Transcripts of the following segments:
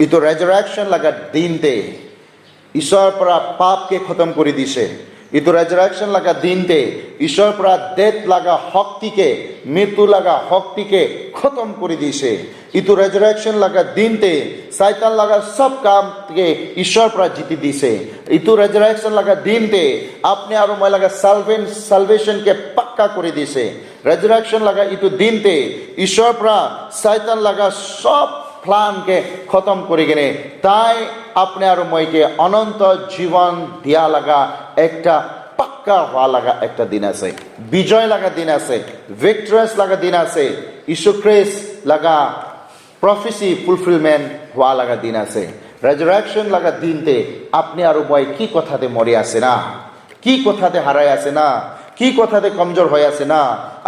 ইটো ৰেজাৰেকশ্যন লগা দিনতে ঈশ্বৰৰ পৰা পাপকে খতম কৰি দিছে। ইটো ৰেজাৰেকশ্যন লগা দিনতে ঈশ্বৰৰ পৰা ডেথ লগা শক্তিকে, মৃত্যু লগা শক্তিকে খতম কৰি দিছে। ইটো ৰেজাৰেকশ্যন লগা দিনতে শয়তান লগা সব কামকে ঈশ্বৰৰ পৰা জিতি দিছে। ইটো ৰেজাৰেকশ্যন লগা দিনতে আপনি আৰু মই লগা সালভেশনকে পাক্কা কৰি দিছে। ৰেজাৰেকশ্যন লগা ইটো দিনতে ঈশ্বৰৰ পৰা শয়তান লগা সব প্লানকে খতম কৰি কিনে তাই আপনি আৰু মইকে অনন্ত জীবন দিয়া লাগা একটা পাক্কা হওয়া লাগা একটা দিন আছে, বিজয় লাগা দিন আছে, ভিক্টরিয়াস লাগা দিন আছে, যীশু খ্রিস্ট লাগা প্রফেসি ফুলফিলমেন্ট হওয়া লাগা দিন আছে। রেজারেকশন লাগা দিনতে আপনি আর মই কি কথাতে মরে আছে না, কি কথাতে হারাই আছে না, কি কথাতে কমজোর হয়ে আছে না।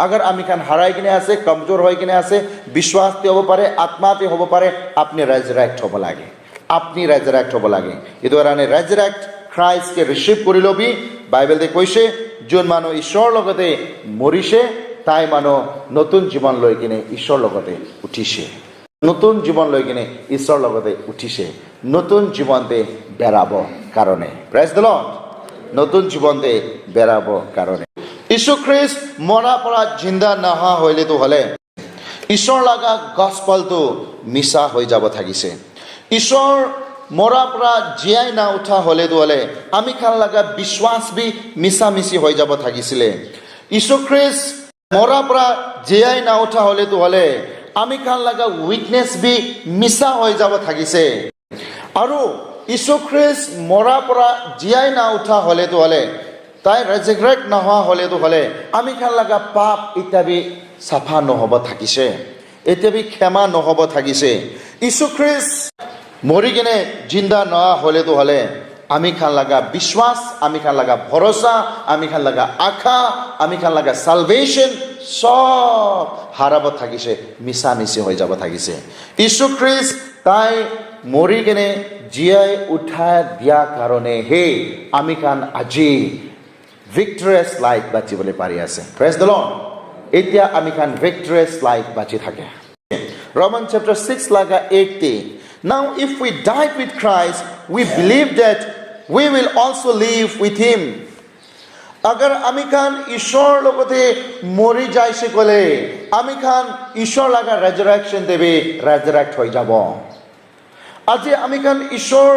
আগার আমি খান হারাই কিনে আছে, কমজোর হয়ে কিনে আছে, বিশ্বাসতে হব পারে, আত্মাতে হব পারে, আপনি রেজারেক্ট হব লাগে, আপনি রেজারেক্ট হব লাগে। এই ধরনের রেজারেক্ট খ্রাইষ্টকে রিসিভ কৰি লবি। বাইবেলতে কৈছে যোন মানুহ ঈশ্বৰৰ লগতে মৰিছে তাই মানুহ নতুন জীৱন লৈ কিনে ঈশ্বৰৰ লগতে উঠিছে, নতুন জীৱন লৈ কিনে ঈশ্বৰৰ লগতে উঠিছে, নতুন জীৱনতে বেৰাব কাৰণে। Praise the lord. নতুন জীৱনতে বেৰাব কাৰণে যীশু খ্ৰিস্ট মৰাৰ পৰা জিন্দা নহা হইলেতো হলে ঈশ্বৰ লগা গস্পলটো মিছা হৈ যাব থাকিছে। ঈশ্বৰ মৰাৰ পৰা জীয়াই না উঠা হলেতো হলে আমি খান লগা বিশ্বাস বি মিছামিছি হৈ যাব থাকিছিলে। যীশু খ্রিস্ট মৰাৰ পৰা জীয়াই না উঠা হলেতো হলে আমি খান লগা উইকনেছ বি মিছা হৈ যাব থাকিছে। আৰু যীশু খ্ৰিস্ট মৰাৰ পৰা জীয়াই না উঠা হলেতো হলে তাই ৰেজাৰেক্ট নোহোৱা হলেতো হলে আমি খান লগা পাপ ইত্যাদি চাফা নহব থাকিছে, ইত্যাদি ক্ষমা নহব থাকিছে। যীশু খ্রিস্ট মৰি কিনে জিন্দা নোহোৱা হলেতো হলে আমি খান লগা বিশ্বাস, আমি খান লগা ভরসা, আমি খান লগা আশা, আমি খান লগা সালভেশন সব হারাব থাকিছে, মিছামিছি হৈ যাব থাকিছে। যীশু খ্রিস্ট তাই মৰি কিনে জীয়াই উঠা দিয়া কাৰণে হে আমি খান আজি ভিক্টৰিয়াছ লাইফ বাচিবলৈ পাৰি আছে। Praise the lord. এতিয়া আমি খান ভিক্টৰিয়াছ লাইফ বাচি থাকে। Romans chapter 6 laga 8. Now if we died with Christ, we believe that we will also live with him. Agar আমি খান ঈশ্বৰ লগতে মৰি যাইছে কলে আমি খান ঈশ্বৰ লাগা ৰেজাৰেকশ্যন দেবে, ৰেজাৰেক্ট হৈ যাব। আজি আমি খান ঈশ্বৰ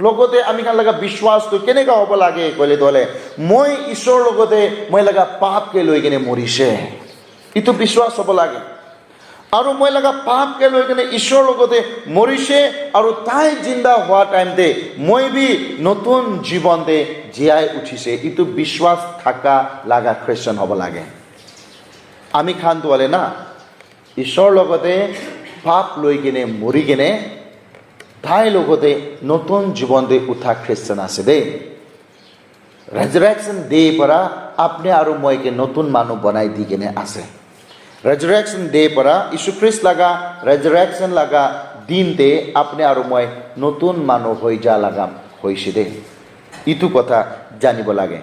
লগতে আমি খান লগা বিশ্বাসটো কেনেকা হ'ব লাগে কলে দলে মই ঈশ্বৰ লগতে মই লগা পাপকে লৈ কিনে মৰিছে, ইটো বিশ্বাস হ'ব লাগে। আৰু মই লগা পাপকে লৈ কিনে ঈশ্বৰৰ লগতে মৰিছে আৰু তাই জিন্দা হোৱা টাইমতে মই বি নতুন জীৱনতে জীয়াই উঠিছে, ইটো বিশ্বাস থাকা লাগা খ্ৰীষ্টান হ'ব লাগে। আমি খান তোলে না ঈশ্বৰৰ লগতে পাপ লৈ কিনে মৰি কিনে তাই লগতে নতুন জীৱনতে উঠা খ্ৰীষ্টান আছে দেই। ৰেজাৰেকশ্যন ডে পৰা আপনি আৰু মইকে নতুন মানুহ বনাই দি কিনে আছে। ৰেজাৰেকশ্যন ডে পৰা যীশু খ্ৰিস্ট লাগা ৰেজাৰেকশ্যন লাগা দিনতে আপনি আৰু মই নতুন মানুহ হৈ যা লাগা হৈছে দেই। ইটো কথা জানিব লাগে।